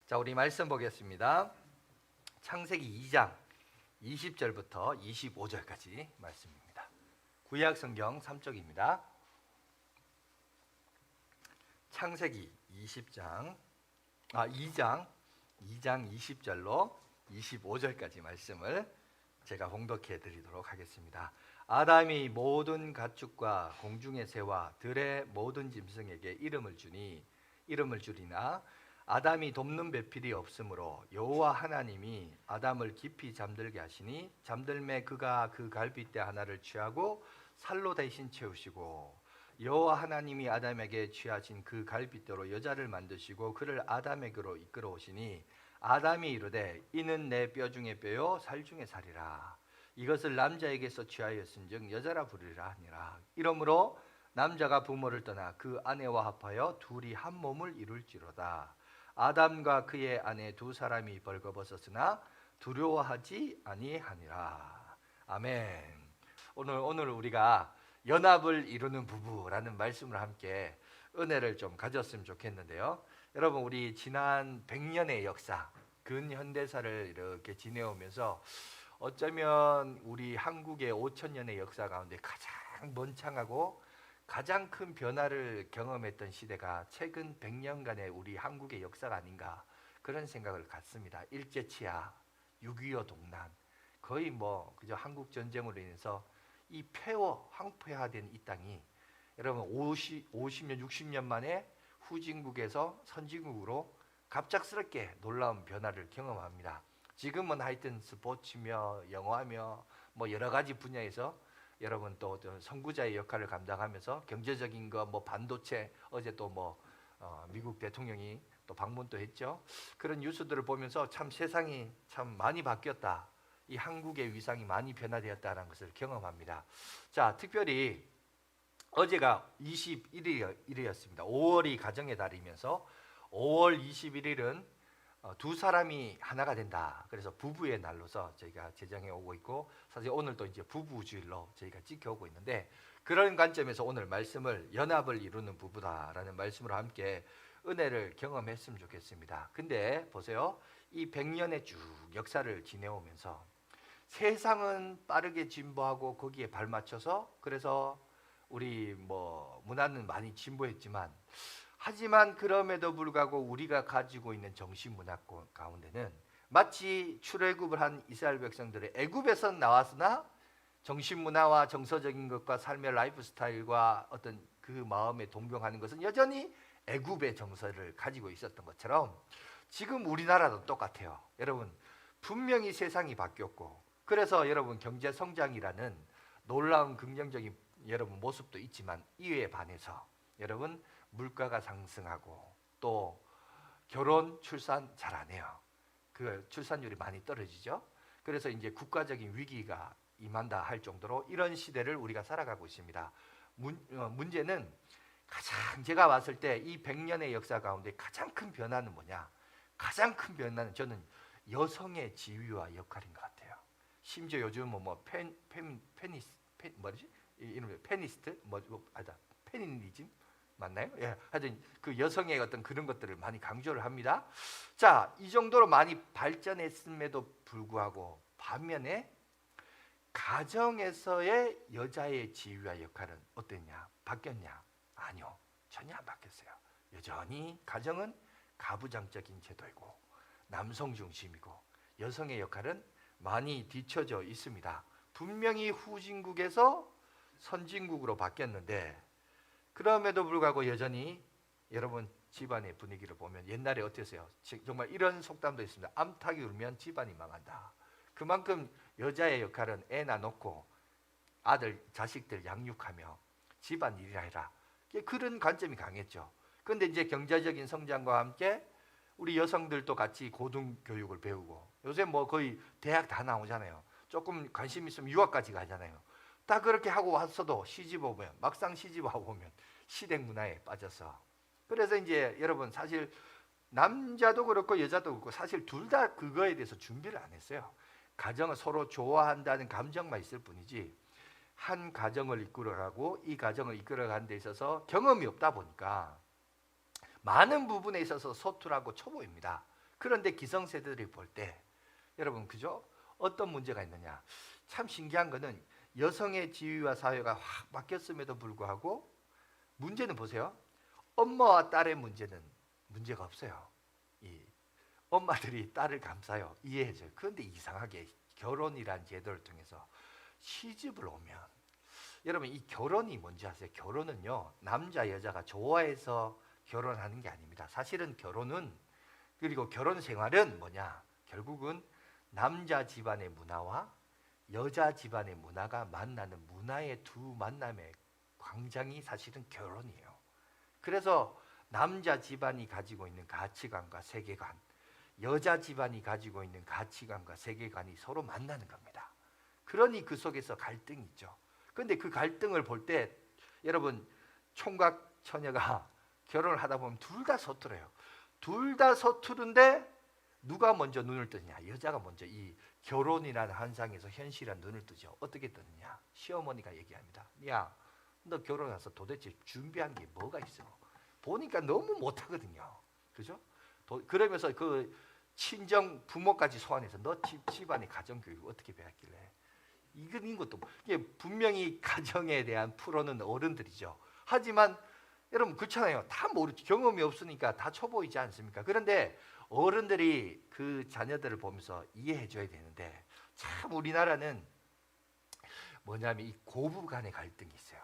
자, 우리 말씀 보겠습니다. 창세기 2장 20절부터 25절까지 말씀입니다. 구약 성경 3쪽입니다. 창세기 2장 20절로 25절까지 말씀을 제가 봉독해 드리도록 하겠습니다. 아담이 모든 가축과 공중의 새와 들의 모든 짐승에게 이름을 주리나 아담이 돕는 배필이 없으므로 여호와 하나님이 아담을 깊이 잠들게 하시니 잠들매 그가 그 갈빗대 하나를 취하고 살로 대신 채우시고 여호와 하나님이 아담에게 취하신 그 갈빗대로 여자를 만드시고 그를 아담에게로 이끌어 오시니 아담이 이르되 이는 내 뼈 중에 뼈요 살 중에 살이라. 이것을 남자에게서 취하였은즉 여자라 부르리라 하니라. 이러므로 남자가 부모를 떠나 그 아내와 합하여 둘이 한 몸을 이룰지로다. 아담과 그의 아내 두 사람이 벌거벗었으나 두려워하지 아니하니라. 아멘. 오늘 우리가 연합을 이루는 부부라는 말씀을 함께 은혜를 좀 가졌으면 좋겠는데요. 여러분, 우리 지난 100년의 역사, 근현대사를 이렇게 지내오면서 어쩌면 우리 한국의 5000년의 역사 가운데 가장 번창하고 가장 큰 변화를 경험했던 시대가 최근 100년간의 우리 한국의 역사가 아닌가, 그런 생각을 갖습니다. 일제치하, 6.25 동란, 거의 그저 한국 전쟁으로 인해서 이 황폐화된 이 땅이 여러분 50년 60년 만에 후진국에서 선진국으로 갑작스럽게 놀라운 변화를 경험합니다. 지금은 하여튼 스포츠며 영화며 여러 가지 분야에서 여러분 또 선구자의 역할을 감당하면서 경제적인 거 반도체, 어제 또 미국 대통령이 또 방문도 했죠. 그런 뉴스들을 보면서 참 세상이 참 많이 바뀌었다, 이 한국의 위상이 많이 변화되었다는 것을 경험합니다. 자, 특별히 어제가 21일이었습니다. 5월이 가정의 달이면서 5월 21일은 두 사람이 하나가 된다, 그래서 부부의 날로서 저희가 제정해 오고 있고, 사실 오늘도 이제 부부주일로 저희가 지켜오고 있는데, 그런 관점에서 오늘 말씀을 연합을 이루는 부부다라는 말씀으로 함께 은혜를 경험했으면 좋겠습니다. 근데 보세요, 이 100년의 쭉 역사를 지내오면서 세상은 빠르게 진보하고 거기에 발맞춰서, 그래서 우리 문화는 많이 진보했지만, 하지만 그럼에도 불구하고 우리가 가지고 있는 정신 문화 가운데는 마치 출애굽을 한 이스라엘 백성들의 애굽에서 나왔으나 정신 문화와 정서적인 것과 삶의 라이프 스타일과 어떤 그 마음에 동경하는 것은 여전히 애굽의 정서를 가지고 있었던 것처럼 지금 우리나라도 똑같아요. 여러분, 분명히 세상이 바뀌었고, 그래서 여러분 경제 성장이라는 놀라운 긍정적인 여러분 모습도 있지만, 이에 반해서 여러분 물가가 상승하고 또 결혼 출산 잘 안 해요. 그 출산율이 많이 떨어지죠. 그래서 이제 국가적인 위기가 임한다 할 정도로 이런 시대를 우리가 살아가고 있습니다. 문제는 가장 제가 봤을 때 이 100년의 역사 가운데 가장 큰 변화는 뭐냐? 가장 큰 변화는 저는 여성의 지위와 역할인 것 같아요. 심지어 요즘은 페니스트 페미니즘 맞나요? 예, 하여튼 그 여성의 어떤 그런 것들을 많이 강조를 합니다. 자, 이 정도로 많이 발전했음에도 불구하고 반면에 가정에서의 여자의 지위와 역할은 어땠냐? 바뀌었냐? 아니요, 전혀 안 바뀌었어요. 여전히 가정은 가부장적인 제도이고 남성 중심이고 여성의 역할은 많이 뒤처져 있습니다. 분명히 후진국에서 선진국으로 바뀌었는데, 그럼에도 불구하고 여전히 여러분 집안의 분위기를 보면 옛날에 어땠어요? 정말 이런 속담도 있습니다. 암탉이 울면 집안이 망한다. 그만큼 여자의 역할은 애 낳아놓고 아들 자식들 양육하며 집안 일이라 해라, 그런 관점이 강했죠. 그런데 이제 경제적인 성장과 함께 우리 여성들도 같이 고등교육을 배우고, 요새 거의 대학 다 나오잖아요. 조금 관심 있으면 유학까지 가잖아요. 다 그렇게 하고 왔어도 막상 시집와 보면 시댁 문화에 빠져서, 그래서 이제 여러분 사실 남자도 그렇고 여자도 그렇고 사실 둘 다 그거에 대해서 준비를 안 했어요. 가정을 서로 좋아한다는 감정만 있을 뿐이지 한 가정을 이끌어가고 이 가정을 이끌어가는 데 있어서 경험이 없다 보니까 많은 부분에 있어서 서툴하고 초보입니다. 그런데 기성세대들이 볼 때 여러분 그죠? 어떤 문제가 있느냐? 참 신기한 거는 여성의 지위와 사회가 확 바뀌었음에도 불구하고 문제는 보세요. 엄마와 딸의 문제는 문제가 없어요. 이 엄마들이 딸을 감싸요. 이해해줘요. 그런데 이상하게 결혼이란 제도를 통해서 시집을 오면 여러분 이 결혼이 뭔지 아세요? 결혼은요 남자 여자가 좋아해서 결혼하는 게 아닙니다. 사실은 결혼은 그리고 결혼 생활은 뭐냐? 결국은 남자 집안의 문화와 여자 집안의 문화가 만나는 문화의 두 만남의 광장이 사실은 결혼이에요. 그래서 남자 집안이 가지고 있는 가치관과 세계관, 여자 집안이 가지고 있는 가치관과 세계관이 서로 만나는 겁니다. 그러니 그 속에서 갈등이 있죠. 그런데 그 갈등을 볼 때 여러분 총각 처녀가 결혼을 하다 보면 둘 다 서툴어요. 둘 다 서투른데 누가 먼저 눈을 뜨느냐? 여자가 먼저 이 결혼이라는 환상에서 현실이란 눈을 뜨죠. 어떻게 뜨느냐? 시어머니가 얘기합니다. 야, 너 결혼해서 도대체 준비한 게 뭐가 있어? 보니까 너무 못하거든요. 그죠? 그러면서 그 친정 부모까지 소환해서 너 집안의 가정교육 어떻게 배웠길래? 이건 것도 이게 분명히 가정에 대한 프로는 어른들이죠. 하지만 여러분 그렇잖아요. 다 모르죠. 경험이 없으니까 다 초보이지 않습니까? 그런데 어른들이 그 자녀들을 보면서 이해해 줘야 되는데 참 우리나라는 뭐냐면 이 고부 간의 갈등이 있어요.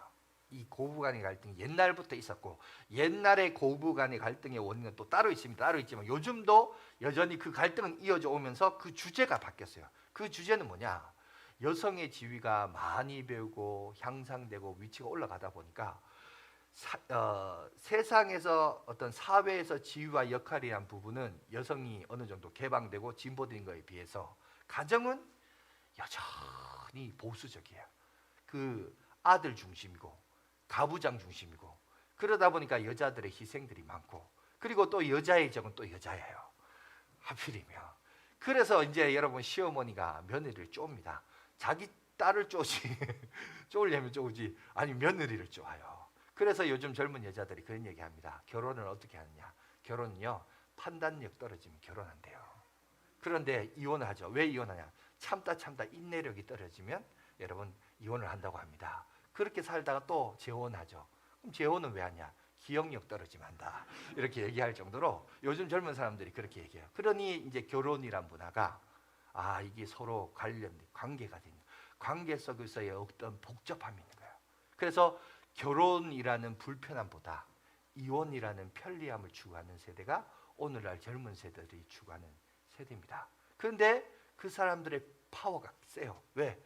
이 고부 간의 갈등이 옛날부터 있었고 옛날에 고부 간의 갈등의 원인은 또 따로 있습니다. 따로 있지만 요즘도 여전히 그 갈등은 이어져 오면서 그 주제가 바뀌었어요. 그 주제는 뭐냐? 여성의 지위가 많이 배우고 향상되고 위치가 올라가다 보니까 세상에서 어떤 사회에서 지위와 역할이란 부분은 여성이 어느 정도 개방되고 진보된 거에 비해서 가정은 여전히 보수적이에요. 그 아들 중심이고 가부장 중심이고 그러다 보니까 여자들의 희생들이 많고 그리고 또 여자의 적은 또 여자예요. 하필이면 그래서 이제 여러분 시어머니가 며느리를 쫍니다. 자기 딸을 쪼지 쪼으려면 쪼지 아니 며느리를 쪼아요. 그래서 요즘 젊은 여자들이 그런 얘기합니다. 결혼을 어떻게 하느냐? 결혼은요 판단력 떨어지면 결혼한대요. 그런데 이혼을 하죠. 왜 이혼하냐? 참다 인내력이 떨어지면 여러분 이혼을 한다고 합니다. 그렇게 살다가 또 재혼하죠. 그럼 재혼은 왜 하냐? 기억력 떨어지면 한다. 이렇게 얘기할 정도로 요즘 젊은 사람들이 그렇게 얘기해요. 그러니 이제 결혼이란 문화가 이게 서로 관련된 관계가 되는 관계 속에서의 어떤 복잡함이 있는 거예요. 그래서 결혼이라는 불편함보다 이혼이라는 편리함을 추구하는 세대가 오늘날 젊은 세대들이 추구하는 세대입니다. 그런데 그 사람들의 파워가 세요. 왜?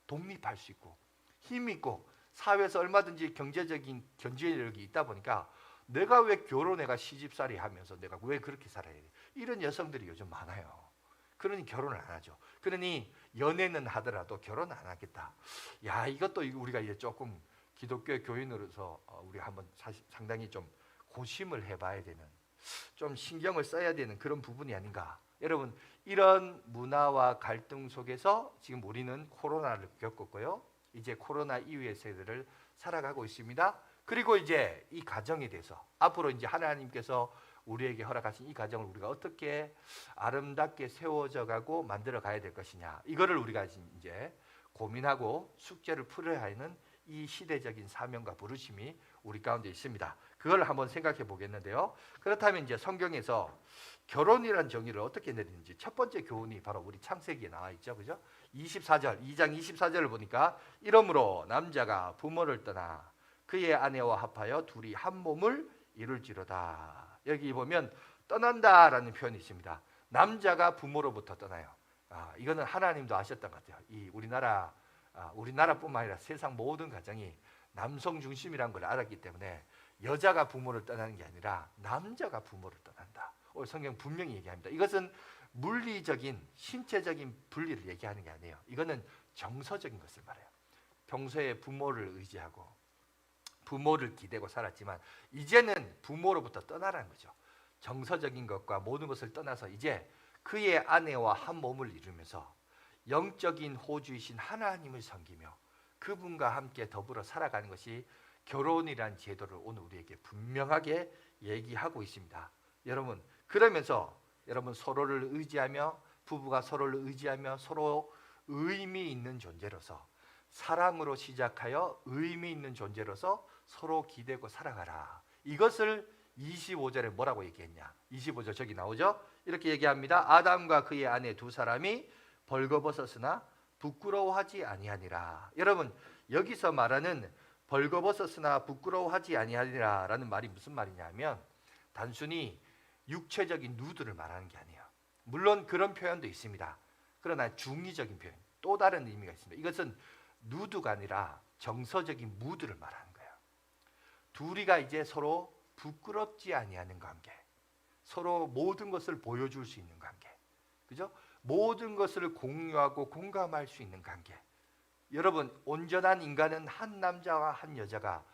독립할 수 있고 힘 있고 사회에서 얼마든지 경제적인 견제력이 있다 보니까 내가 왜 결혼해가 시집살이 하면서 내가 왜 그렇게 살아야 돼? 이런 여성들이 요즘 많아요. 그러니 결혼을 안 하죠. 그러니 연애는 하더라도 결혼 안 하겠다. 야, 이것도 우리가 이제 조금 기독교 교인으로서 우리 한번 상당히 좀 고심을 해봐야 되는, 좀 신경을 써야 되는 그런 부분이 아닌가. 여러분, 이런 문화와 갈등 속에서 지금 우리는 코로나를 겪었고요. 이제 코로나 이후의 세대를 살아가고 있습니다. 그리고 이제 이 가정에 대해서 앞으로 이제 하나님께서 우리에게 허락하신 이 가정을 우리가 어떻게 아름답게 세워져 가고 만들어 가야 될 것이냐, 이거를 우리가 이제 고민하고 숙제를 풀어야 하는 이 시대적인 사명과 부르심이 우리 가운데 있습니다. 그걸 한번 생각해 보겠는데요. 그렇다면 이제 성경에서 결혼이란 정의를 어떻게 내리는지 첫 번째 교훈이 바로 우리 창세기에 나와 있죠. 그죠? 24절, 2장 24절을 보니까 이러므로 남자가 부모를 떠나 그의 아내와 합하여 둘이 한 몸을 이룰지로다. 여기 보면 떠난다라는 표현이 있습니다. 남자가 부모로부터 떠나요. 이거는 하나님도 아셨던 것 같아요. 이 우리나라뿐만 아니라 세상 모든 가정이 남성 중심이라는 걸 알았기 때문에 여자가 부모를 떠나는 게 아니라 남자가 부모를 떠난다. 오늘 성경 분명히 얘기합니다. 이것은 물리적인 신체적인 분리를 얘기하는 게 아니에요. 이거는 정서적인 것을 말해요. 평소에 부모를 의지하고 부모를 기대고 살았지만 이제는 부모로부터 떠나라는 거죠. 정서적인 것과 모든 것을 떠나서 이제 그의 아내와 한 몸을 이루면서 영적인 호주이신 하나님을 섬기며 그분과 함께 더불어 살아가는 것이 결혼이란 제도를 오늘 우리에게 분명하게 얘기하고 있습니다. 여러분, 그러면서 여러분 서로를 의지하며 부부가 서로를 의지하며 서로 의미 있는 존재로서 사랑으로 시작하여 의미 있는 존재로서 서로 기대고 살아가라. 이것을 25절에 뭐라고 얘기했냐? 25절 저기 나오죠? 이렇게 얘기합니다. 아담과 그의 아내 두 사람이 벌거벗었으나 부끄러워하지 아니하니라. 여러분 여기서 말하는 벌거벗었으나 부끄러워하지 아니하니라 라는 말이 무슨 말이냐면 단순히 육체적인 누드를 말하는 게 아니에요. 물론 그런 표현도 있습니다. 그러나 중의적인 표현, 또 다른 의미가 있습니다. 이것은 누드가 아니라 정서적인 무드를 말하는 거예요. 둘이가 이제 서로 부끄럽지 아니하는 관계, 서로 모든 것을 보여줄 수 있는 관계, 그죠? 모든 것을 공유하고 공감할 수 있는 관계. 여러분 온전한 인간은 한 남자와 한 여자가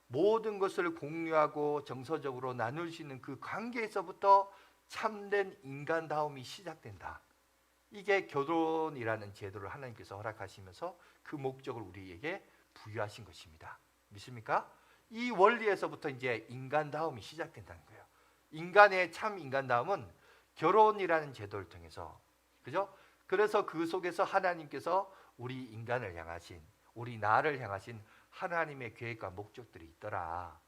모든 것을 공유하고 정서적으로 나눌 수 있는 그 관계에서부터 참된 인간다움이 시작된다. 이게 결혼이라는 제도를 하나님께서 허락하시면서 그 목적을 우리에게 부여하신 것입니다. 믿습니까? 이 원리에서부터 이제 인간다움이 시작된다는 거예요. 인간의 참 인간다움은 결혼이라는 제도를 통해서, 그죠? 그래서 그 속에서 하나님께서 우리 인간을 향하신, 우리 나를 향하신 하나님의 계획과 목적들이 있더라.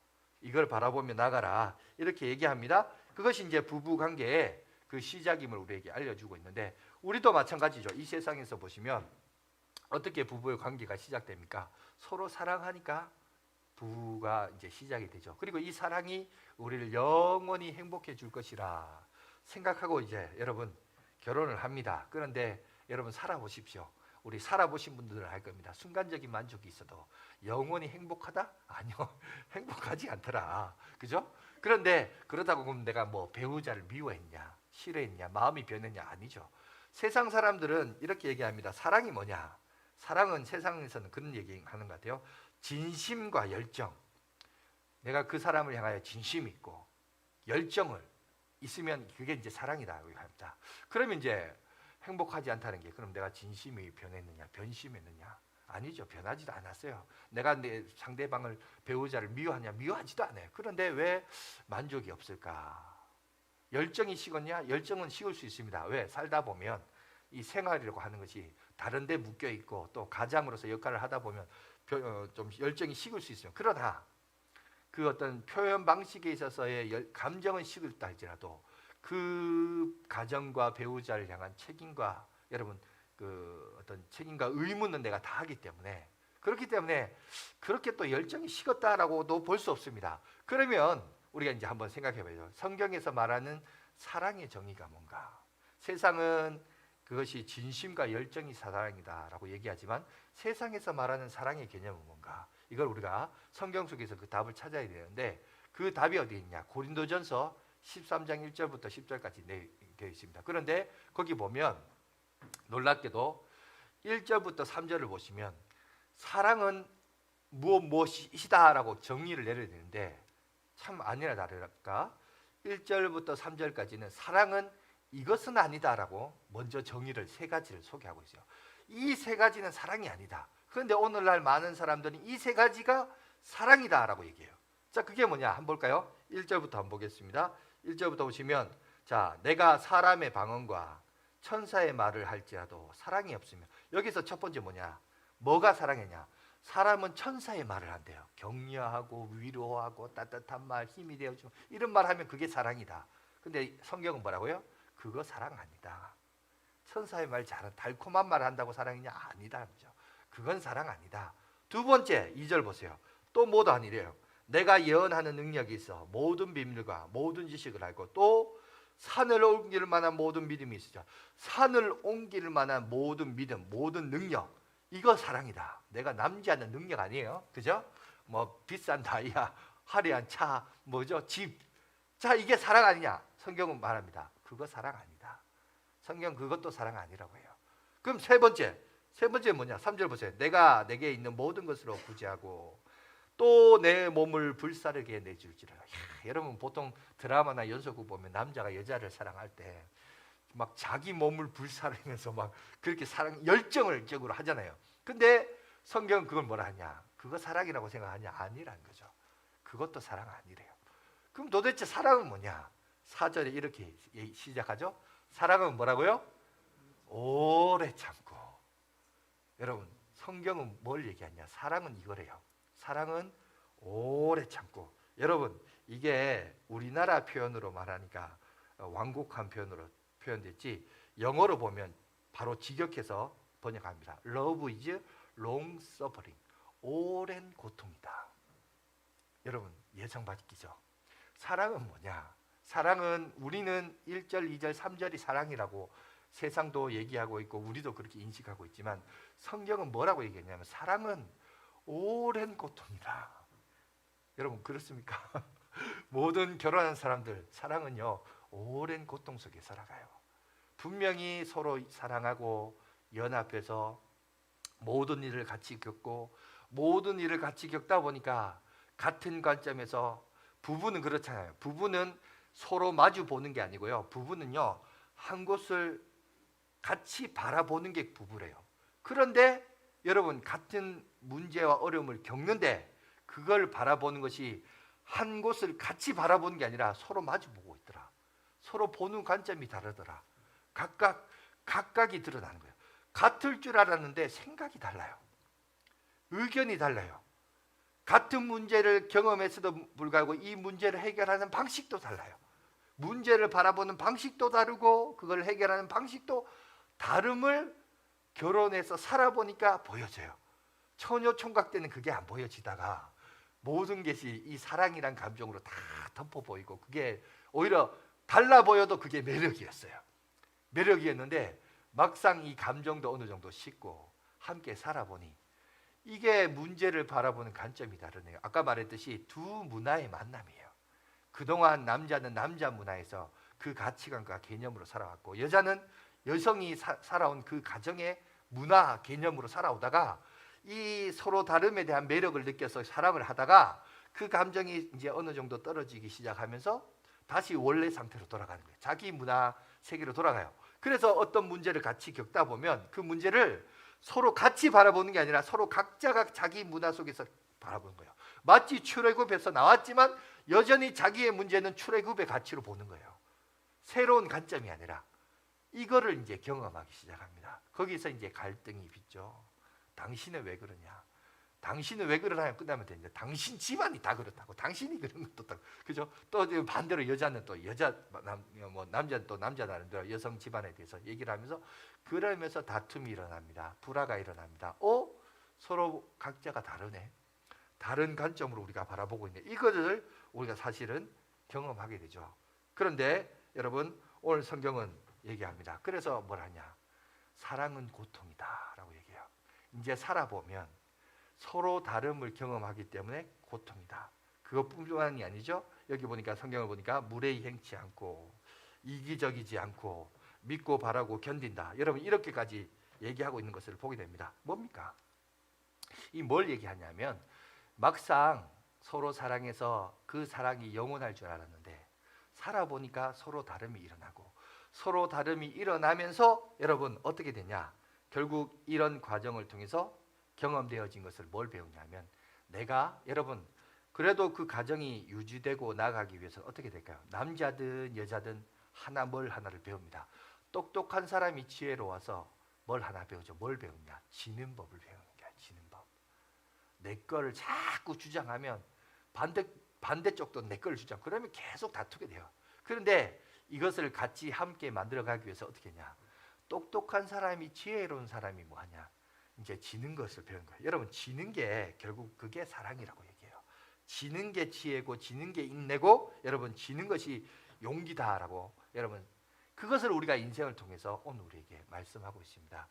이걸 바라보며 나가라. 이렇게 얘기합니다. 그것이 이제 부부 관계의 그 시작임을 우리에게 알려주고 있는데, 우리도 마찬가지죠. 이 세상에서 보시면 어떻게 부부의 관계가 시작됩니까? 서로 사랑하니까 부부가 이제 시작이 되죠. 그리고 이 사랑이 우리를 영원히 행복해 줄 것이라 생각하고 이제 여러분 결혼을 합니다. 그런데 여러분 살아보십시오. 우리 살아보신 분들은 알 겁니다. 순간적인 만족이 있어도 영원히 행복하다? 아니요. 행복하지 않더라. 그죠? 그런데 그렇다고 그럼 내가 뭐 배우자를 미워했냐, 싫어했냐, 마음이 변했냐? 아니죠. 세상 사람들은 이렇게 얘기합니다. 사랑이 뭐냐? 사랑은 세상에서는 그런 얘기하는 것 같아요. 진심과 열정. 내가 그 사람을 향하여 진심이 있고 열정을 있으면 그게 이제 사랑이라고 합니다. 그러면 이제 행복하지 않다는 게, 그럼 내가 진심이 변했느냐, 변심했느냐? 아니죠. 변하지도 않았어요. 내가 내 상대방을, 배우자를 미워하냐? 미워하지도 않아요. 그런데 왜 만족이 없을까? 열정이 식었냐? 열정은 식을 수 있습니다. 왜? 살다 보면 이 생활이라고 하는 것이 다른 데 묶여 있고 또 가장으로서 역할을 하다 보면 좀 열정이 식을 수 있어요. 그러나 그 어떤 표현 방식에 있어서의 감정은 식었다 할지라도 그 가정과 배우자를 향한 책임과 여러분 그 어떤 책임과 의무는 내가 다 하기 때문에, 그렇기 때문에 그렇게 또 열정이 식었다라고도 볼 수 없습니다. 그러면 우리가 이제 한번 생각해봐요. 성경에서 말하는 사랑의 정의가 뭔가? 세상은 그것이 진심과 열정이 사랑이다라고 얘기하지만 세상에서 말하는 사랑의 개념은 뭔가? 이걸 우리가 성경 속에서 그 답을 찾아야 되는데, 그 답이 어디 있냐? 고린도전서 13장 1절부터 10절까지 되어 있습니다. 그런데 거기 보면 놀랍게도 1절부터 3절을 보시면 사랑은 무엇이다라고 정의를 내려야 되는데 참 아니나 다를까 1절부터 3절까지는 사랑은 이것은 아니다라고 먼저 정의를 세 가지를 소개하고 있어요. 이 세 가지는 사랑이 아니다. 그런데 오늘날 많은 사람들은 이 세 가지가 사랑이다라고 얘기해요. 자, 그게 뭐냐 한번 볼까요? 1절부터 한번 보겠습니다. 1절부터 보시면, 자, 내가 사람의 방언과 천사의 말을 할지라도 사랑이 없으면, 여기서 첫 번째 뭐냐? 뭐가 사랑이냐? 사람은 천사의 말을 한대요. 격려하고 위로하고 따뜻한 말, 힘이 되어주고 이런 말 하면 그게 사랑이다. 근데 성경은 뭐라고요? 그거 사랑 아니다. 천사의 말 잘한 달콤한 말 한다고 사랑이냐? 아니다. 그죠? 그건 사랑 아니다. 두 번째 2절 보세요. 또 뭐도 아니래요. 내가 예언하는 능력이 있어 모든 비밀과 모든 지식을 알고 또 산을 옮길 만한 모든 믿음이 있으죠. 산을 옮길 만한 모든 믿음, 모든 능력, 이거 사랑이다. 내가 남지않은 능력 아니에요. 그죠? 뭐 비싼 다이아, 화려한 차, 뭐죠? 집. 자, 이게 사랑 아니냐? 성경은 말합니다. 그거 사랑 아니다. 성경 그것도 사랑 아니라고 해요. 그럼 세 번째 뭐냐? 3절 보세요. 내가 내게 있는 모든 것으로 구제하고 또 내 몸을 불사르게 내줄지라. 여러분 보통 드라마나 연속극 보면 남자가 여자를 사랑할 때 막 자기 몸을 불사르면서 막 그렇게 사랑 열정적으로 하잖아요. 근데 성경은 그걸 뭐라 하냐? 그거 사랑이라고 생각하냐? 아니라는 거죠. 그것도 사랑 아니래요. 그럼 도대체 사랑은 뭐냐? 4절에 이렇게 시작하죠. 사랑은 뭐라고요? 오래 참고. 여러분, 성경은 뭘 얘기하냐? 사랑은 이거래요. 사랑은 오래 참고. 여러분, 이게 우리나라 표현으로 말하니까 완곡한 표현으로 표현됐지, 영어로 보면 바로 직역해서 번역합니다. Love is long suffering. 오랜 고통이다. 여러분, 예상 받기죠. 사랑은 뭐냐? 사랑은 우리는 1절, 2절, 3절이 사랑이라고 세상도 얘기하고 있고 우리도 그렇게 인식하고 있지만 성경은 뭐라고 얘기했냐면 사랑은 오랜 고통이다. 여러분, 그렇습니까? 모든 결혼한 사람들, 사랑은요 오랜 고통 속에 살아가요. 분명히 서로 사랑하고 연합해서 모든 일을 같이 겪고 모든 일을 같이 겪다 보니까 같은 관점에서, 부부는 그렇잖아요. 부부는 서로 마주 보는 게 아니고요, 부부는요 한 곳을 같이 바라보는 게 부부래요. 그런데 여러분, 같은 문제와 어려움을 겪는데 그걸 바라보는 것이 한 곳을 같이 바라보는 게 아니라 서로 마주 보고 있더라. 서로 보는 관점이 다르더라. 각각이 드러나는 거예요. 같을 줄 알았는데 생각이 달라요. 의견이 달라요. 같은 문제를 경험했어도 불구하고 이 문제를 해결하는 방식도 달라요. 문제를 바라보는 방식도 다르고 그걸 해결하는 방식도 다름을 결혼해서 살아보니까 보여져요. 처녀 총각 때는 그게 안 보여지다가 모든 것이 이 사랑이란 감정으로 다 덮어 보이고 그게 오히려 달라 보여도 그게 매력이었어요. 매력이었는데 막상 이 감정도 어느 정도 식고 함께 살아보니 이게 문제를 바라보는 관점이 다르네요. 아까 말했듯이 두 문화의 만남이에요. 그동안 남자는 남자 문화에서 그 가치관과 개념으로 살아왔고 여자는 여성이 살아온 그 가정의 문화 개념으로 살아오다가 이 서로 다름에 대한 매력을 느껴서 사랑을 하다가 그 감정이 이제 어느 정도 떨어지기 시작하면서 다시 원래 상태로 돌아가는 거예요. 자기 문화 세계로 돌아가요. 그래서 어떤 문제를 같이 겪다 보면 그 문제를 서로 같이 바라보는 게 아니라 서로 각자가 자기 문화 속에서 바라보는 거예요. 마치 출애굽에서 나왔지만 여전히 자기의 문제는 출애굽의 가치로 보는 거예요. 새로운 관점이 아니라 이거를 이제 경험하기 시작합니다. 거기서 이제 갈등이 빚죠. 당신은 왜 그러냐? 당신은 왜 그러냐? 끝나면 되는데 당신 집안이 다 그렇다고. 당신이 그런 것도 다 그죠? 또 반대로 여자는 또 남자는 또 남자 나름대로 여성 집안에 대해서 얘기를 하면서 그러면서 다툼이 일어납니다. 불화가 일어납니다. 서로 각자가 다르네. 다른 관점으로 우리가 바라보고 있네. 이거를 우리가 사실은 경험하게 되죠. 그런데 여러분, 오늘 성경은 얘기합니다. 그래서 뭘 하냐? 사랑은 고통이다라고 얘기해요. 이제 살아보면 서로 다름을 경험하기 때문에 고통이다. 그것뿐만이 아니죠. 여기 보니까 성경을 보니까 무례히 행치 않고 이기적이지 않고 믿고 바라고 견딘다. 여러분, 이렇게까지 얘기하고 있는 것을 보게 됩니다. 뭡니까? 이 뭘 얘기하냐면 막상 서로 사랑해서 그 사랑이 영원할 줄 알았는데 살아보니까 서로 다름이 일어나고 서로 다름이 일어나면서 여러분 어떻게 되냐? 결국 이런 과정을 통해서 경험되어진 것을 뭘 배우냐면 내가 여러분 그래도 그 가정이 유지되고 나가기 위해서는 어떻게 될까요? 남자든 여자든 뭘 하나를 배웁니다. 똑똑한 사람이 지혜로워서 뭘 하나 배우죠. 뭘 배우냐? 지는 법을 배우는 거야. 지는 법. 내 거를 자꾸 주장하면 반대쪽도 내 거를 주장. 그러면 계속 다투게 돼요. 그런데 이것을 같이 함께 만들어가기 위해서 어떻게 했냐? 똑똑한 사람이 지혜로운 사람이 뭐 하냐? 이제 지는 것을 배우는 거예요. 여러분, 지는 게 결국 그게 사랑이라고 얘기해요. 지는 게 지혜고 지는 게 인내고 여러분 지는 것이 용기다라고 여러분 그것을 우리가 인생을 통해서 오늘 우리에게 말씀하고 있습니다.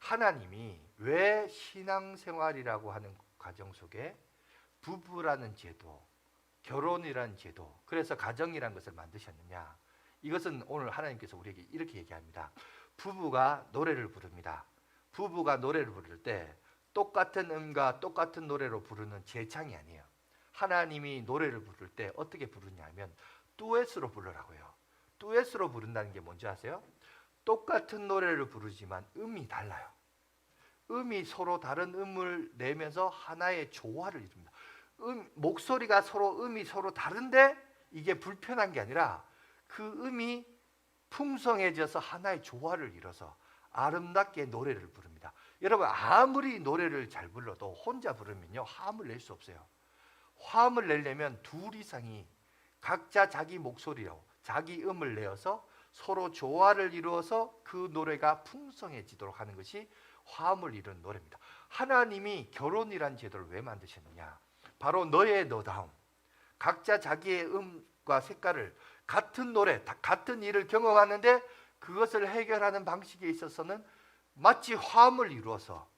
하나님이 왜 신앙생활이라고 하는 과정 속에 부부라는 제도, 결혼이라는 제도, 그래서 가정이라는 것을 만드셨느냐? 이것은 오늘 하나님께서 우리에게 이렇게 얘기합니다. 부부가 노래를 부릅니다. 부부가 노래를 부를 때 똑같은 음과 똑같은 노래로 부르는 재창이 아니에요. 하나님이 노래를 부를 때 어떻게 부르냐면 듀엣으로 부르라고요. 듀엣으로 부른다는 게 뭔지 아세요? 똑같은 노래를 부르지만 음이 달라요. 음이 서로 다른 음을 내면서 하나의 조화를 이룹니다. 목소리가 음이 서로 다른데 이게 불편한 게 아니라 그 음이 풍성해져서 하나의 조화를 이뤄서 아름답게 노래를 부릅니다. 여러분, 아무리 노래를 잘 불러도 혼자 부르면요 화음을 낼 수 없어요. 화음을 내려면 둘 이상이 각자 자기 목소리로 자기 음을 내어서 서로 조화를 이루어서 그 노래가 풍성해지도록 하는 것이 화음을 이루는 노래입니다. 하나님이 결혼이란 제도를 왜 만드셨느냐? 바로 너의 너다움, 각자 자기의 음과 색깔을 같은 노래, 같은 일을 경험하는데 그것을 해결하는 방식에 있어서는 마치 화음을 이루어서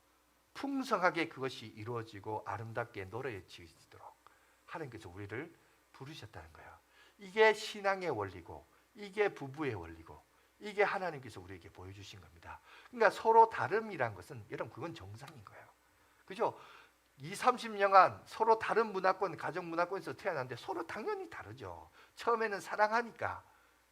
풍성하게 그것이 이루어지고 아름답게 노래지도록 하나님께서 우리를 부르셨다는 거예요. 이게 신앙의 원리고, 이게 부부의 원리고, 이게 하나님께서 우리에게 보여주신 겁니다. 그러니까 서로 다름이란 것은 여러분 그건 정상인 거예요. 그죠? 20, 30년간 서로 다른 문화권, 가정 문화권에서 태어났는데 서로 당연히 다르죠. 처음에는 사랑하니까,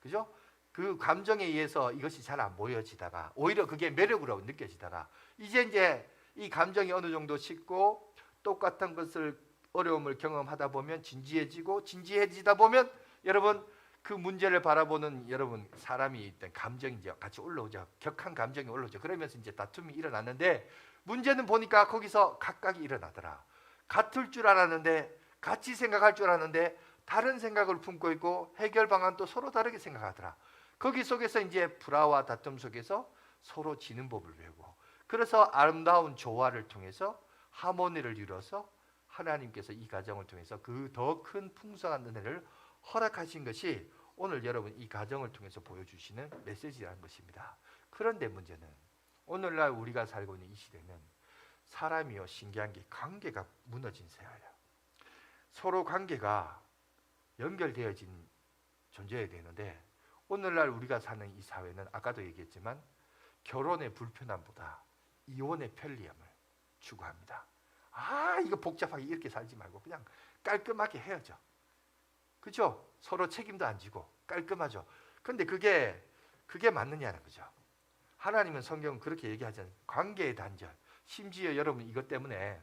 그죠? 그 감정에 의해서 이것이 잘 안 보여지다가 오히려 그게 매력으로 느껴지다가 이제 이 감정이 어느 정도 식고 똑같은 것을 어려움을 경험하다 보면 진지해지다 보면 여러분 그 문제를 바라보는 여러분 사람이 있던 감정이 이제 같이 올라오죠. 격한 감정이 올라오죠. 그러면서 이제 다툼이 일어났는데 문제는 보니까 거기서 각각이 일어나더라. 같을 줄 알았는데 같이 생각할 줄 알았는데 다른 생각을 품고 있고 해결 방안도 서로 다르게 생각하더라. 거기 속에서 이제 불화와 다툼 속에서 서로 지는 법을 배우고 그래서 아름다운 조화를 통해서 하모니를 이뤄서 하나님께서 이 가정을 통해서 그 더 큰 풍성한 은혜를 허락하신 것이 오늘 여러분 이 가정을 통해서 보여주시는 메시지라는 것입니다. 그런데 문제는 오늘날 우리가 살고 있는 이 시대는 사람이요 신기한 게 관계가 무너진 세상이에요. 서로 관계가 연결되어진 존재여야 되는데 오늘날 우리가 사는 이 사회는 아까도 얘기했지만 결혼의 불편함보다 이혼의 편리함을 추구합니다. 이거 복잡하게 이렇게 살지 말고 그냥 깔끔하게 헤어져. 그죠? 서로 책임도 안 지고 깔끔하죠. 그런데 그게 맞느냐는 거죠. 하나님은 성경은 그렇게 얘기하지 않아요. 관계의 단절. 심지어 여러분 이것 때문에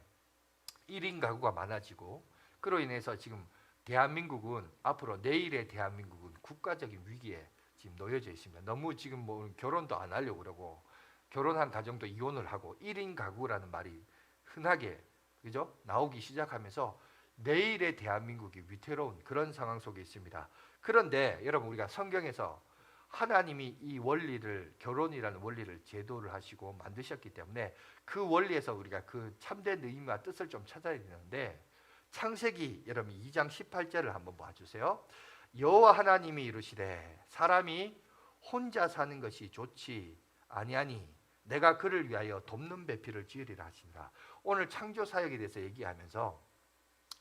1인 가구가 많아지고 그로 인해서 지금 대한민국은 앞으로 내일의 대한민국은 국가적인 위기에 지금 놓여져 있습니다. 너무 지금 뭐 결혼도 안 하려고 그러고 결혼한 가정도 이혼을 하고 1인 가구라는 말이 흔하게 그죠? 나오기 시작하면서 내일의 대한민국이 위태로운 그런 상황 속에 있습니다. 그런데 여러분 우리가 성경에서 하나님이 이 원리를 결혼이라는 원리를 제도를 하시고 만드셨기 때문에 그 원리에서 우리가 그 참된 의미와 뜻을 좀 찾아야 되는데 창세기 여러분 2장 18절을 한번 봐주세요. 여호와 하나님이 이르시되 사람이 혼자 사는 것이 좋지 아니하니 내가 그를 위하여 돕는 배필을 지으리라 하시니라. 오늘 창조 사역에 대해서 얘기하면서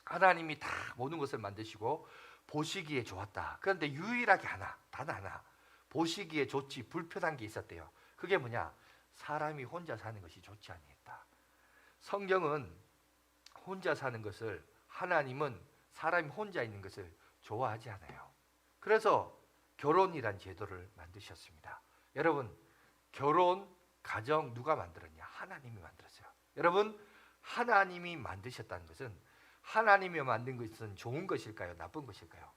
하나님이 다 모든 것을 만드시고 보시기에 좋았다. 그런데 유일하게 단 하나 보시기에 좋지 불편한 게 있었대요. 그게 뭐냐? 사람이 혼자 사는 것이 좋지 아니했다. 성경은 혼자 사는 것을 하나님은 사람이 혼자 있는 것을 좋아하지 않아요. 그래서 결혼이란 제도를 만드셨습니다. 여러분 결혼, 가정 누가 만들었냐? 하나님이 만들었어요. 여러분 하나님이 만드셨다는 것은 하나님이 만든 것은 좋은 것일까요? 나쁜 것일까요?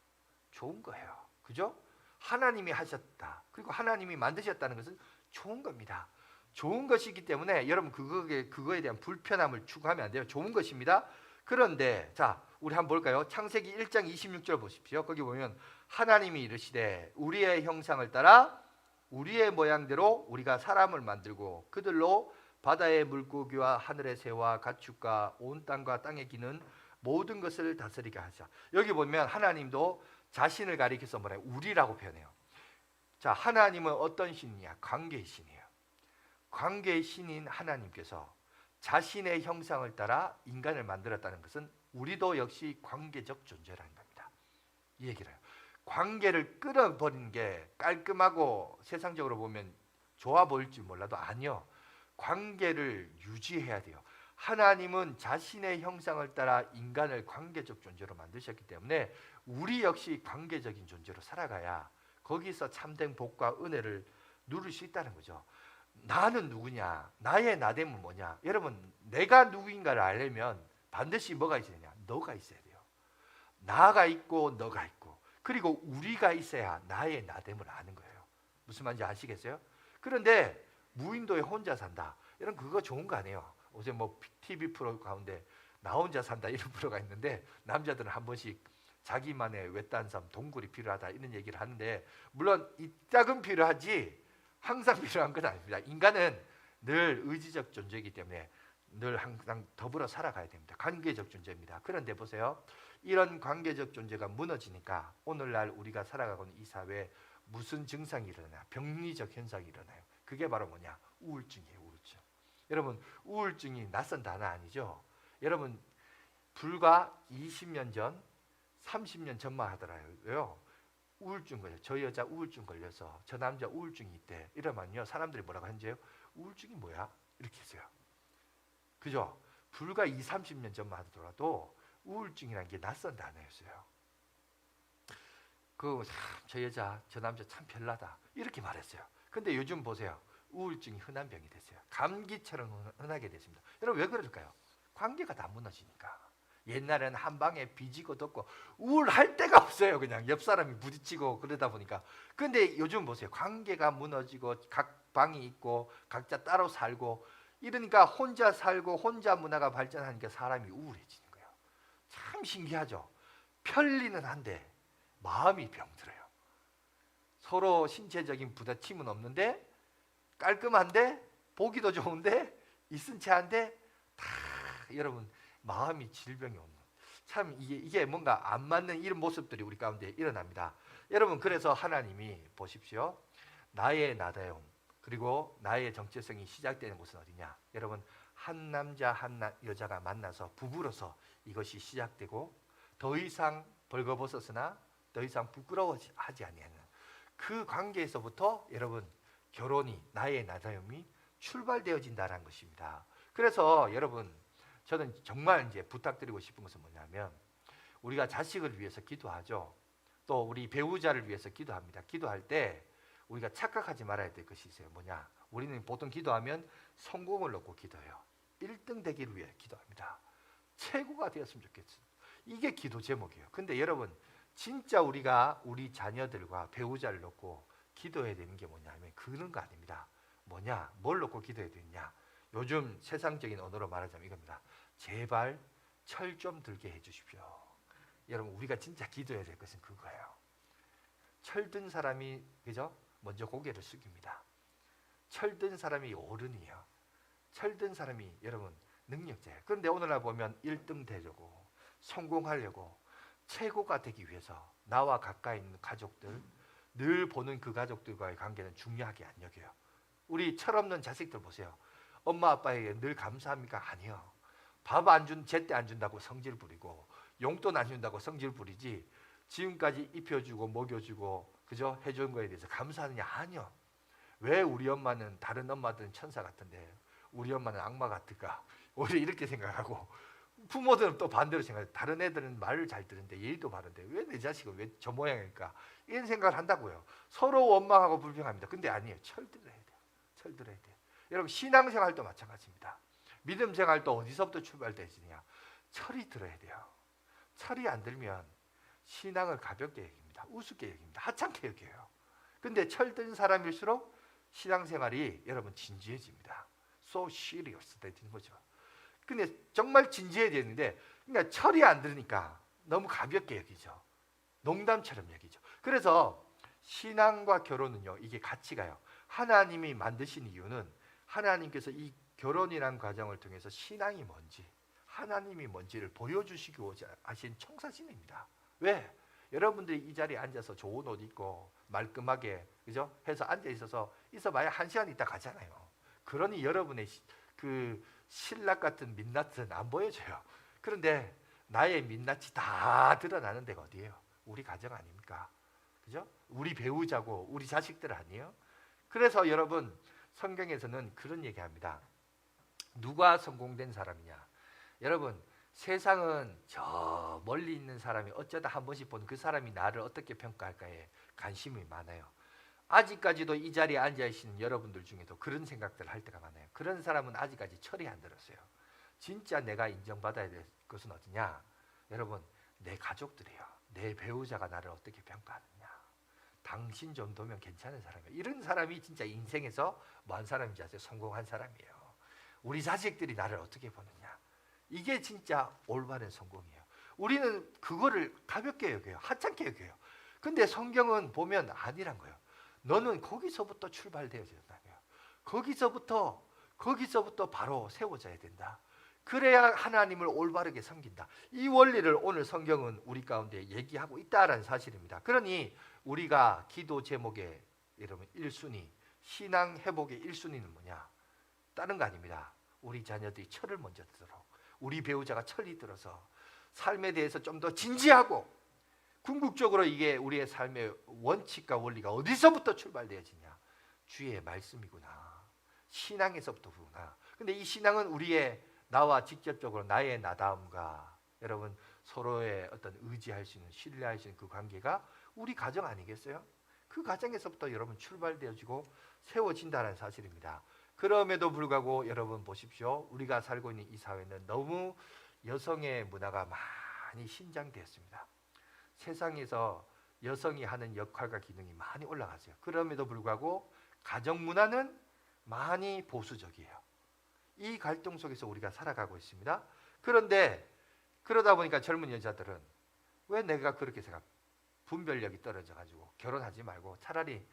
좋은 거예요. 그죠? 하나님이 하셨다. 그리고 하나님이 만드셨다는 것은 좋은 겁니다. 좋은 것이기 때문에 여러분 그거에 대한 불편함을 추구하면 안 돼요. 좋은 것입니다. 그런데 자 우리 한번 볼까요? 창세기 1장 26절 보십시오. 거기 보면 하나님이 이르시되 우리의 형상을 따라 우리의 모양대로 우리가 사람을 만들고 그들로 바다의 물고기와 하늘의 새와 가축과 온 땅과 땅에 기는 모든 것을 다스리게 하자. 여기 보면 하나님도 자신을 가리켜서 뭐래요? 우리라고 표현해요. 자, 하나님은 어떤 신이냐? 관계의 신이에요. 관계의 신인 하나님께서 자신의 형상을 따라 인간을 만들었다는 것은 우리도 역시 관계적 존재라는 겁니다. 이 얘기를 해요. 관계를 끌어버리는 게 깔끔하고 세상적으로 보면 좋아 보일지 몰라도 아니요. 관계를 유지해야 돼요. 하나님은 자신의 형상을 따라 인간을 관계적 존재로 만드셨기 때문에 우리 역시 관계적인 존재로 살아가야 거기서 참된 복과 은혜를 누릴 수 있다는 거죠. 나는 누구냐? 나의 나됨은 뭐냐? 여러분 내가 누구인가를 알려면 반드시 뭐가 있어야 되냐? 너가 있어야 돼요. 나가 있고 너가 있고 그리고 우리가 있어야 나의 나됨을 아는 거예요. 무슨 말인지 아시겠어요? 그런데 무인도에 혼자 산다. 이런 그거 좋은 거 아니에요. 요새 뭐 TV 프로 가운데 나 혼자 산다 이런 프로가 있는데 남자들은 한 번씩 자기만의 외딴 삶 동굴이 필요하다 이런 얘기를 하는데 물론 이따금 필요하지 항상 필요한 건 아닙니다. 인간은 늘 의지적 존재이기 때문에 늘 항상 더불어 살아가야 됩니다. 관계적 존재입니다. 그런데 보세요. 이런 관계적 존재가 무너지니까 오늘날 우리가 살아가고 있는 이 사회에 무슨 증상이 일어나요? 병리적 현상이 일어나요. 그게 바로 뭐냐? 우울증이에요. 우울증. 여러분 우울증이 낯선 단어 아니죠? 여러분 불과 20년 전 30년 전만 하더라고요. 우울증 걸려. 저 여자 우울증 걸려서 저 남자 우울증이 있대. 이러면요 사람들이 뭐라고 하는지요? 우울증이 뭐야? 이렇게 했어요. 그죠? 불과 20, 30년 전만 하더라도 우울증이라는 게 낯선 단어였어요. 저 여자 저 남자 참 별나다 이렇게 말했어요. 근데 요즘 보세요. 우울증이 흔한 병이 됐어요. 감기처럼 흔하게 됐습니다. 여러분 왜 그럴까요? 관계가 다 무너지니까. 옛날에는 한 방에 비지고 덮고 우울할 데가 없어요. 그냥 옆 사람이 부딪히고 그러다 보니까. 근데 요즘 보세요. 관계가 무너지고 각 방이 있고 각자 따로 살고 이러니까 혼자 살고 혼자 문화가 발전하니까 사람이 우울해지는 거예요. 참 신기하죠. 편리는 한데 마음이 병들어요. 서로 신체적인 부딪힘은 없는데 깔끔한데 보기도 좋은데 있은 채한데 다 여러분 마음이 질병이 오는 참 이게 뭔가 안 맞는 이런 모습들이 우리 가운데 일어납니다. 여러분 그래서 하나님이 보십시오. 나의 나다움 그리고 나의 정체성이 시작되는 곳은 어디냐? 여러분 한 남자 한 여자가 만나서 부부로서 이것이 시작되고 더 이상 벌거벗었으나 더 이상 부끄러워하지 아니하는 그 관계에서부터 여러분 결혼이 나의 나다움이 출발되어진다는 것입니다. 그래서 여러분 저는 정말 이제 부탁드리고 싶은 것은 뭐냐면 우리가 자식을 위해서 기도하죠. 또 우리 배우자를 위해서 기도합니다. 기도할 때 우리가 착각하지 말아야 될 것이 있어요. 뭐냐? 우리는 보통 기도하면 성공을 놓고 기도해요. 1등 되기를 위해 기도합니다. 최고가 되었으면 좋겠어요. 이게 기도 제목이에요. 근데 여러분 진짜 우리가 우리 자녀들과 배우자를 놓고 기도해야 되는 게 뭐냐면 그런 거 아닙니다. 뭐냐? 뭘 놓고 기도해야 되느냐? 요즘 세상적인 언어로 말하자면 이겁니다. 제발 철 좀 들게 해주십시오. 여러분 우리가 진짜 기도해야 될 것은 그거예요. 철든 사람이 그죠? 먼저 고개를 숙입니다. 철든 사람이 어른이에요. 철든 사람이 여러분 능력자예요. 그런데 오늘날 보면 1등 되려고 성공하려고 최고가 되기 위해서 나와 가까이 있는 가족들 늘 보는 그 가족들과의 관계는 중요하게 안 여겨요. 우리 철없는 자식들 보세요. 엄마 아빠에게 늘 감사합니까? 아니요. 밥 안 준, 제때 안 준다고 성질 부리고 용돈 안 준다고 성질 부리지 지금까지 입혀주고 먹여주고 그죠? 해준 거에 대해서 감사하느냐? 아니요. 왜 우리 엄마는 다른 엄마들은 천사 같은데 우리 엄마는 악마 같을까? 오히려 이렇게 생각하고 부모들은 또 반대로 생각해요. 다른 애들은 말을 잘 듣는데 예의도 바른데 왜 내 자식은 왜 저 모양일까? 이런 생각을 한다고요. 서로 원망하고 불평합니다. 근데 아니에요. 철들어야 돼요. 철들어야 돼요. 여러분 신앙생활도 마찬가지입니다. 믿음생활도 어디서부터 출발되느냐? 철이 들어야 돼요. 철이 안 들면 신앙을 가볍게 여깁니다. 우습게 여깁니다. 하찮게 여겨요. 근데 철든 사람일수록 신앙생활이 여러분 진지해집니다. So serious 되는 거죠. 근데 정말 진지해야 되는데 그러니까 철이 안 들으니까 너무 가볍게 여기죠. 농담처럼 여기죠. 그래서 신앙과 결혼은요. 이게 같이 가요. 하나님이 만드신 이유는 하나님께서 이 결혼이라는 과정을 통해서 신앙이 뭔지 하나님이 뭔지를 보여주시기 하신 청사진입니다. 왜? 여러분들이 이 자리에 앉아서 좋은 옷 입고 말끔하게 그죠? 해서 앉아 있어봐야 1시간 있다 가잖아요. 그러니 여러분의 그 신락 같은 민낯은 안 보여져요. 그런데 나의 민낯이 다 드러나는 데가 어디예요? 우리 가정 아닙니까? 그죠? 우리 배우자고 우리 자식들 아니에요? 그래서 여러분 성경에서는 그런 얘기합니다. 누가 성공된 사람이냐? 여러분 세상은 저 멀리 있는 사람이 어쩌다 한 번씩 본 그 사람이 나를 어떻게 평가할까에 관심이 많아요. 아직까지도 이 자리에 앉아계시는 여러분들 중에도 그런 생각들을 할 때가 많아요. 그런 사람은 아직까지 철이 안 들었어요. 진짜 내가 인정받아야 될 것은 어디냐? 여러분 내 가족들이에요. 내 배우자가 나를 어떻게 평가하느냐. 당신 정도면 괜찮은 사람이야. 이런 사람이 진짜 인생에서 뭐한 사람인지 아세요? 성공한 사람이에요. 우리 자식들이 나를 어떻게 보느냐. 이게 진짜 올바른 성공이에요. 우리는 그거를 가볍게 여겨요. 하찮게 여겨요. 근데 성경은 보면 아니란 거예요. 너는 거기서부터 출발되어야 된다고요. 거기서부터 바로 세워져야 된다. 그래야 하나님을 올바르게 섬긴다. 이 원리를 오늘 성경은 우리 가운데 얘기하고 있다라는 사실입니다. 그러니 우리가 기도 제목의 여러분 1순위, 신앙 회복의 1순위는 뭐냐? 다른 거 아닙니다. 우리 자녀들이 철을 먼저 들도록, 우리 배우자가 철이 들어서 삶에 대해서 좀 더 진지하고 궁극적으로 이게 우리의 삶의 원칙과 원리가 어디서부터 출발되어지냐? 주의 말씀이구나. 신앙에서부터구나. 근데 이 신앙은 우리의 나와 직접적으로 나의 나다움과 여러분 서로의 어떤 의지할 수 있는, 신뢰할 수 있는 그 관계가 우리 가정 아니겠어요? 그 가정에서부터 여러분 출발되어지고 세워진다는 사실입니다. 그럼에도 불구하고 여러분 보십시오. 우리가 살고 있는 이 사회는 너무 여성의 문화가 많이 신장되었습니다. 세상에서 여성이 하는 역할과 기능이 많이 올라갔어요. 그럼에도 불구하고 가정 문화는 많이 보수적이에요. 이 갈등 속에서 우리가 살아가고 있습니다. 그런데 그러다 보니까 젊은 여자들은 왜 내가 그렇게 생각? 분별력이 떨어져가지고 결혼하지 말고 차라리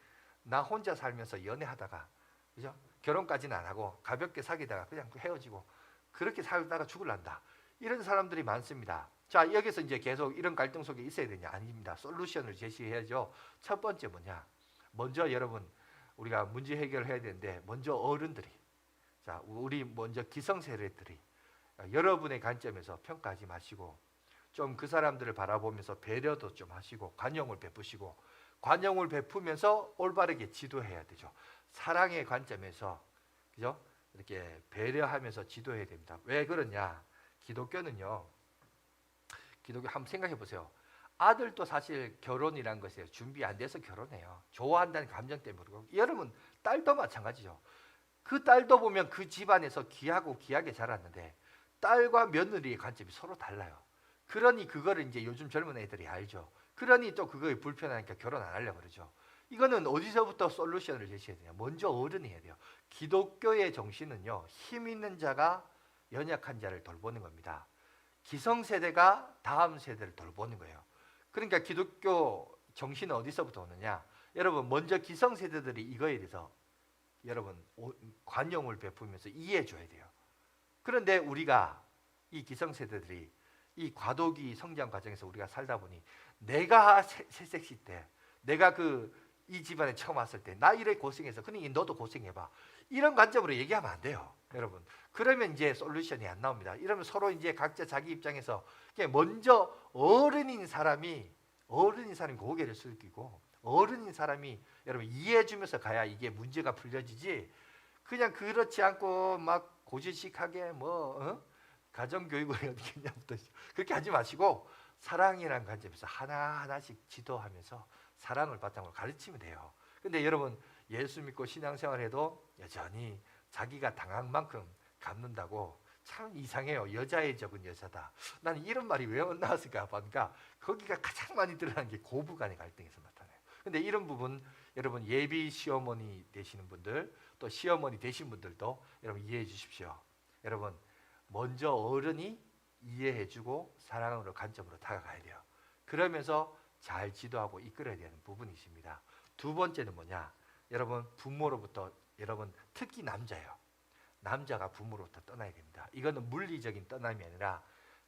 나 혼자 살면서 연애하다가, 그죠? 결혼까지는 안 하고 가볍게 사귀다가 그냥 헤어지고 그렇게 살다가 죽을란다. 이런 사람들이 많습니다. 자, 여기서 이제 계속 이런 갈등 속에 있어야 되냐? 아닙니다. 솔루션을 제시해야죠. 첫 번째 뭐냐? 먼저 여러분 우리가 문제 해결을 해야 되는데 먼저 어른들이, 자, 우리 먼저 기성세대들이 여러분의 관점에서 평가하지 마시고 좀 그 사람들을 바라보면서 배려도 좀 하시고 관용을 베푸시고, 관용을 베푸면서 올바르게 지도해야 되죠. 사랑의 관점에서, 그죠? 이렇게 배려하면서 지도해야 됩니다. 왜 그러냐? 기독교는요, 기독교 한번 생각해 보세요. 아들도 사실 결혼이란 것이에요. 준비 안 돼서 결혼해요. 좋아한다는 감정 때문에. 그렇고 여러분 딸도 마찬가지죠. 그 딸도 보면 그 집안에서 귀하고 귀하게 자랐는데 딸과 며느리의 관점이 서로 달라요. 그러니 그거를 이제 요즘 젊은 애들이 알죠. 그러니 또 그거에 불편하니까 결혼 안 하려고 그러죠. 이거는 어디서부터 솔루션을 제시해야 되냐? 먼저 어른이 해야 돼요. 기독교의 정신은요, 힘 있는 자가 연약한 자를 돌보는 겁니다. 기성세대가 다음 세대를 돌보는 거예요. 그러니까 기독교 정신은 어디서부터 오느냐? 여러분 먼저 기성세대들이 이거에 대해서 여러분 관용을 베푸면서 이해해 줘야 돼요. 그런데 우리가 이 기성세대들이 이 과도기 성장 과정에서 우리가 살다 보니 내가 새색시 때, 내가 이 집안에 처음 왔을 때 나 이래 고생해서 그러니 너도 고생해봐, 이런 관점으로 얘기하면 안 돼요, 여러분. 그러면 이제 솔루션이 안 나옵니다. 이러면 서로 이제 각자 자기 입장에서 먼저 어른인 사람이 고개를 숙이고 어른인 사람이 여러분 이해해주면서 가야 이게 문제가 풀려지지, 그냥 그렇지 않고 막 고지식하게 가정교육을 어떻게 했냐부터 그렇게 하지 마시고 사랑이라는 관점에서 하나하나씩 지도하면서 사랑을 바탕으로 가르치면 돼요. 근데 여러분 예수 믿고 신앙생활해도 여전히 자기가 당한 만큼 갚는다고, 참 이상해요. 여자에 적은 여자다. 나는 이런 말이 왜 나왔을까 보니까 거기가 가장 많이 드러나는 게 고부간의 갈등에서 나타나요. 근데 이런 부분 여러분 예비 시어머니 되시는 분들 또 시어머니 되신 분들도 여러분 이해해 주십시오. 여러분 먼저 어른이 이해해주고 사랑으로 관점으로 다가가야 돼요. 그러면서 잘 지도하고 이끌어야 되는 부분이 있습니다. 두 번째는 뭐냐? 여러분 부모로부터, 여러분 특히 남자예요. 남자가 부모로부터 떠나야 됩니다. 이거는 물리적인 떠남이 아니라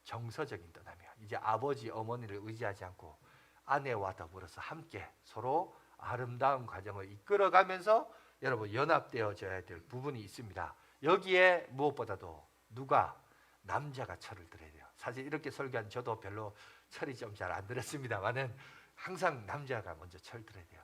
정서적인 떠남이에요. 이제 아버지 어머니를 의지하지 않고 아내와 더불어서 함께 서로 아름다운 과정을 이끌어가면서 여러분 연합되어져야 될 부분이 있습니다. 여기에 무엇보다도 남자가 철을 들어야 돼요. 사실 이렇게 설교한 저도 별로 철이 좀 잘 안 들었습니다만은 항상 남자가 먼저 철 들어야 돼요.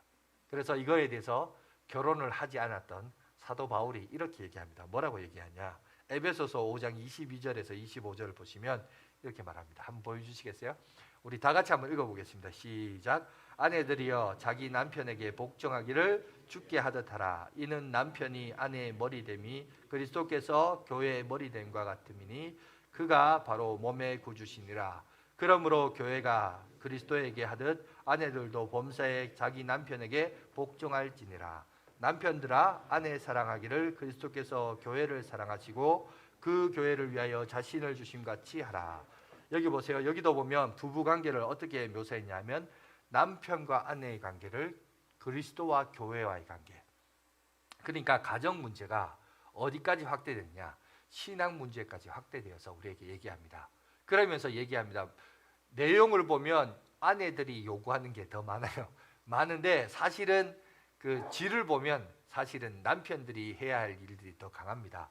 그래서 이거에 대해서 결혼을 하지 않았던 사도 바울이 이렇게 얘기합니다. 뭐라고 얘기하냐? 에베소서 5장 22절에서 25절을 보시면 이렇게 말합니다. 한번 보여주시겠어요? 우리 다 같이 한번 읽어보겠습니다. 시작. 아내들이여 자기 남편에게 복종하기를 주께 하듯 하라. 이는 남편이 아내의 머리됨이 그리스도께서 교회의 머리됨과 같음이니 그가 바로 몸의 구주시니라. 그러므로 교회가 그리스도에게 하듯 아내들도 범사에 자기 남편에게 복종할지니라. 남편들아 아내 사랑하기를 그리스도께서 교회를 사랑하시고 그 교회를 위하여 자신을 주심같이 하라. 여기 보세요. 여기도 보면 부부 관계를 어떻게 묘사했냐면 남편과 아내의 관계를 그리스도와 교회와의 관계. 그러니까 가정 문제가 어디까지 확대됐냐? 신앙 문제까지 확대되어서 우리에게 얘기합니다. 그러면서 얘기합니다. 내용을 보면 아내들이 요구하는 게 더 많아요. 많은데 사실은 그 질을 보면 사실은 남편들이 해야 할 일들이 더 강합니다.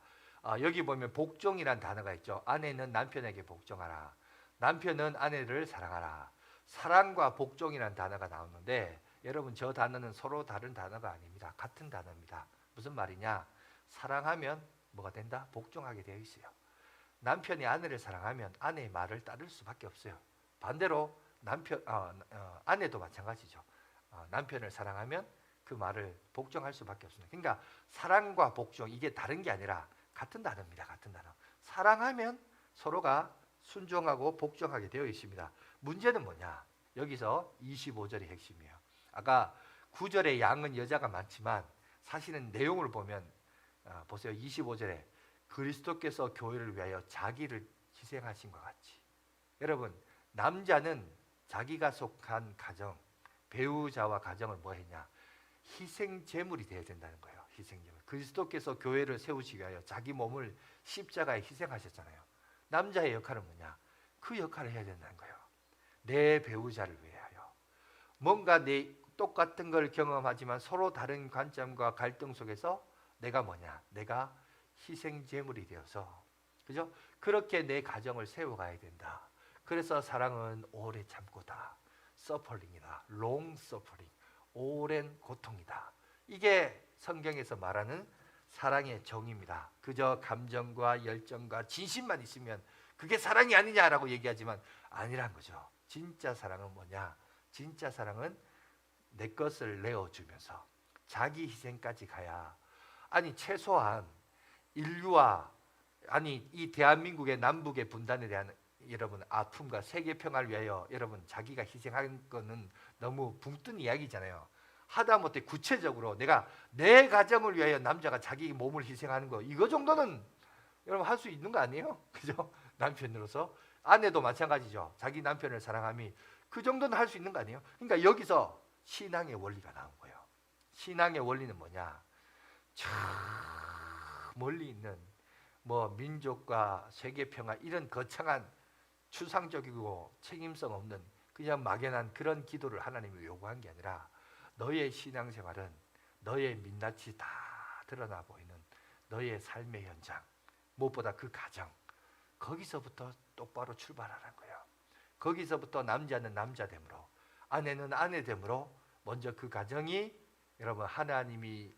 여기 보면 복종이란 단어가 있죠. 아내는 남편에게 복종하라. 남편은 아내를 사랑하라. 사랑과 복종이란 단어가 나오는데 여러분 저 단어는 서로 다른 단어가 아닙니다. 같은 단어입니다. 무슨 말이냐? 사랑하면 뭐가 된다? 복종하게 되어 있어요. 남편이 아내를 사랑하면 아내의 말을 따를 수밖에 없어요. 반대로 아내도 마찬가지죠. 남편을 사랑하면 그 말을 복종할 수밖에 없습니다. 그러니까 사랑과 복종 이게 다른 게 아니라 같은 단어입니다. 같은 단어. 사랑하면 서로가 순종하고 복종하게 되어 있습니다. 문제는 뭐냐? 여기서 25절이 핵심이에요. 아까 9절에 양은 여자가 많지만 사실은 내용을 보면 보세요. 25절에 그리스도께서 교회를 위하여 자기를 희생하신 것 같이. 여러분 남자는 자기가 속한 가정, 배우자와 가정을 뭐 했냐? 희생 제물이 되어야 된다는 거예요. 희생 제물. 그리스도께서 교회를 세우시기 위하여 자기 몸을 십자가에 희생하셨잖아요. 남자의 역할은 뭐냐? 그 역할을 해야 된다는 거예요. 내 배우자를 위하여. 뭔가 내 똑같은 걸 경험하지만 서로 다른 관점과 갈등 속에서 내가 뭐냐? 내가 희생 제물이 되어서, 그죠? 그렇게 내 가정을 세워가야 된다. 그래서 사랑은 오래 참고다. 서퍼링이다. 롱 서퍼링. 오랜 고통이다. 이게 성경에서 말하는 사랑의 정의입니다. 그저 감정과 열정과 진심만 있으면 그게 사랑이 아니냐라고 얘기하지만 아니란 거죠. 진짜 사랑은 뭐냐? 진짜 사랑은 내 것을 내어주면서 자기 희생까지 가야, 아니 최소한 인류와 이 대한민국의 남북의 분단에 대한 여러분 아픔과 세계 평화를 위하여 여러분 자기가 희생한 거는 너무 붕뜬 이야기잖아요. 하다못해 구체적으로 내가 내 가정을 위하여 남자가 자기 몸을 희생하는 거, 이거 정도는 여러분 할 수 있는 거 아니에요? 그죠? 남편으로서. 아내도 마찬가지죠. 자기 남편을 사랑함이 그 정도는 할 수 있는 거 아니에요? 그러니까 여기서 신앙의 원리가 나온 거예요. 신앙의 원리는 뭐냐? 저 멀리 있는 뭐 민족과 세계 평화 이런 거창한 추상적이고 책임성 없는 그냥 막연한 그런 기도를 하나님이 요구한 게 아니라 너의 신앙생활은 너의 민낯이 다 드러나 보이는 너의 삶의 현장, 무엇보다 그 가정, 거기서부터 똑바로 출발하라는 거예요. 거기서부터 남자는 남자됨으로, 아내는 아내됨으로 먼저 그 가정이 여러분 하나님이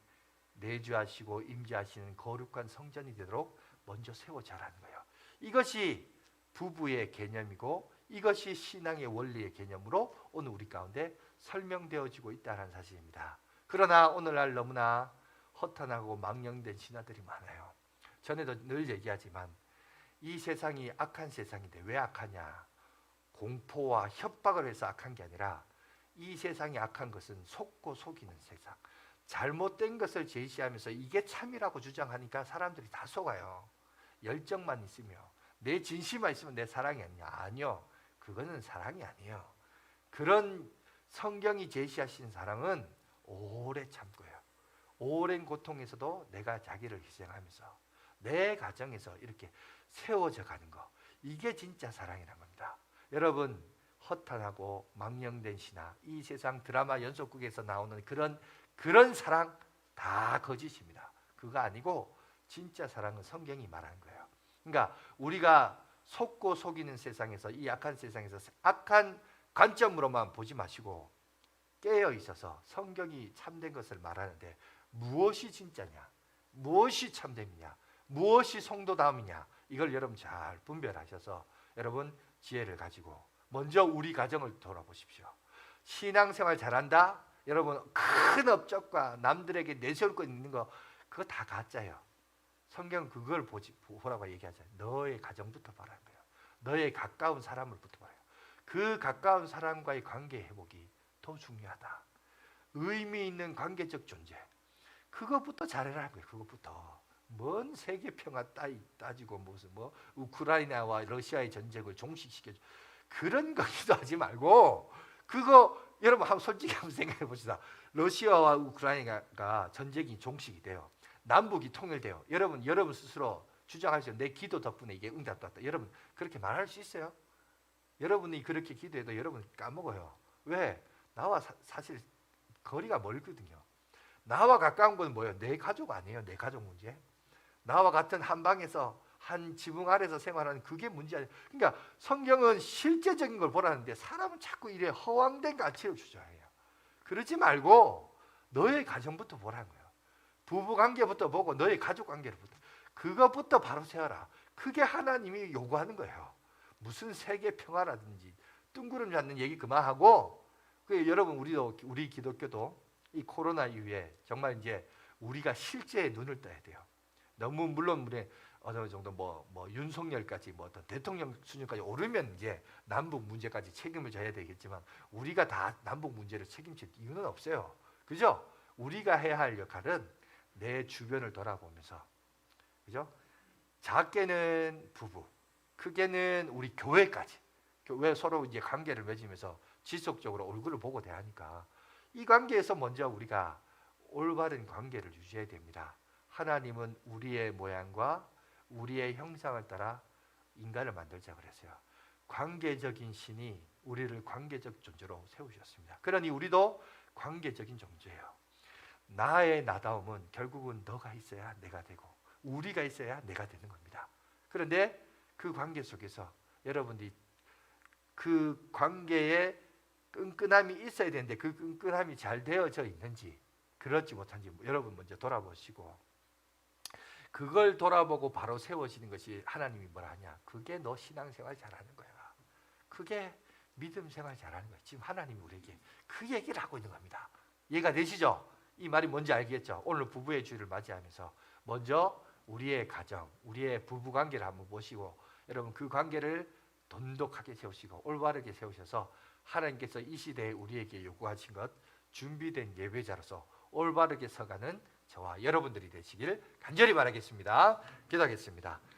내주하시고 임재하시는 거룩한 성전이 되도록 먼저 세워자라는 거예요. 이것이 부부의 개념이고 이것이 신앙의 원리의 개념으로 오늘 우리 가운데 설명되어지고 있다는 사실입니다. 그러나 오늘날 너무나 허탄하고 망령된 신화들이 많아요. 전에도 늘 얘기하지만 이 세상이 악한 세상인데 왜 악하냐? 공포와 협박을 해서 악한 게 아니라 이 세상이 악한 것은 속고 속이는 세상, 잘못된 것을 제시하면서 이게 참이라고 주장하니까 사람들이 다 속아요. 열정만 있으며 내 진심만 있으면 내 사랑이 아니냐? 아니요, 그거는 사랑이 아니에요. 그런 성경이 제시하신 사랑은 오래 참고요. 오랜 고통에서도 내가 자기를 희생하면서 내 가정에서 이렇게 세워져 가는 거, 이게 진짜 사랑이란 겁니다. 여러분 허탄하고 망령된 신화, 이 세상 드라마 연속극에서 나오는 그런 사랑 다 거짓입니다. 그거 아니고 진짜 사랑은 성경이 말하는 거예요. 그러니까 우리가 속고 속이는 세상에서, 이 악한 세상에서 악한 관점으로만 보지 마시고 깨어 있어서 성경이 참된 것을 말하는데 무엇이 진짜냐, 무엇이 참됨이냐, 무엇이 성도다움이냐, 이걸 여러분 잘 분별하셔서 여러분 지혜를 가지고 먼저 우리 가정을 돌아보십시오. 신앙생활 잘한다? 여러분 큰 업적과 남들에게 내세울 거 있는 거 그거 다 가짜예요. 성경은 그걸 보라고 얘기하잖아요. 너의 가정부터 보라는 거예요. 너의 가까운 사람을부터 보라요. 그 가까운 사람과의 관계 회복이 더 중요하다. 의미 있는 관계적 존재. 그것부터 잘해라는 거예요. 그것부터. 뭔 세계 평화 따지고 무슨 뭐 우크라이나와 러시아의 전쟁을 종식시켜 그런 거기도 하지 말고 그거 여러분 한번 솔직히 한번 생각해 봅시다. 러시아와 우크라이나가 전쟁이 종식이 돼요. 남북이 통일돼요. 여러분 스스로 주장하시죠. 내 기도 덕분에 이게 응답받았다. 여러분 그렇게 말할 수 있어요? 여러분이 그렇게 기도해도 여러분 까먹어요. 왜? 나와 사실 거리가 멀거든요. 나와 가까운 건 뭐예요? 내 가족 아니에요? 내 가족 문제. 나와 같은 한 방에서 한 지붕 아래서 생활하는 그게 문제 아니에요. 그러니까 성경은 실제적인 걸 보라는데 사람은 자꾸 이래 허황된 가치를 주장해요. 그러지 말고 너의 가정부터 보라는 거예요. 부부 관계부터 보고 너의 가족 관계부터 그것부터 바로 세워라. 그게 하나님이 요구하는 거예요. 무슨 세계 평화라든지 뜬구름 잡는 얘기 그만하고 여러분 우리 기독교도 이 코로나 이후에 정말 이제 우리가 실제에 눈을 떠야 돼요. 너무 물론 어느 정도 뭐 윤석열까지 뭐 어떤 대통령 수준까지 오르면 이제 남북 문제까지 책임을 져야 되겠지만 우리가 다 남북 문제를 책임질 이유는 없어요. 그죠? 우리가 해야 할 역할은 내 주변을 돌아보면서, 그죠? 작게는 부부, 크게는 우리 교회까지, 교회 서로 이제 관계를 맺으면서 지속적으로 얼굴을 보고 대하니까 이 관계에서 먼저 우리가 올바른 관계를 유지해야 됩니다. 하나님은 우리의 모양과 우리의 형상을 따라 인간을 만들자 그랬어요. 관계적인 신이 우리를 관계적 존재로 세우셨습니다. 그러니 우리도 관계적인 존재예요. 나의 나다움은 결국은 너가 있어야 내가 되고 우리가 있어야 내가 되는 겁니다. 그런데 그 관계 속에서 여러분들이 그 관계에 끈끈함이 있어야 되는데 그 끈끈함이 잘 되어져 있는지 그렇지 못한지 여러분 먼저 돌아보시고 그걸 돌아보고 바로 세워지는 것이 하나님이 뭐라 하냐. 그게 너 신앙생활 잘하는 거야. 그게 믿음 생활 잘하는 거야. 지금 하나님이 우리에게 그 얘기를 하고 있는 겁니다. 이해가 되시죠? 이 말이 뭔지 알겠죠? 오늘 부부의 주일을 맞이하면서 먼저 우리의 가정, 우리의 부부 관계를 한번 보시고 여러분 그 관계를 돈독하게 세우시고 올바르게 세우셔서 하나님께서 이 시대에 우리에게 요구하신 것 준비된 예배자로서 올바르게 서가는 저와 여러분들이 되시길 간절히 바라겠습니다. 기도하겠습니다.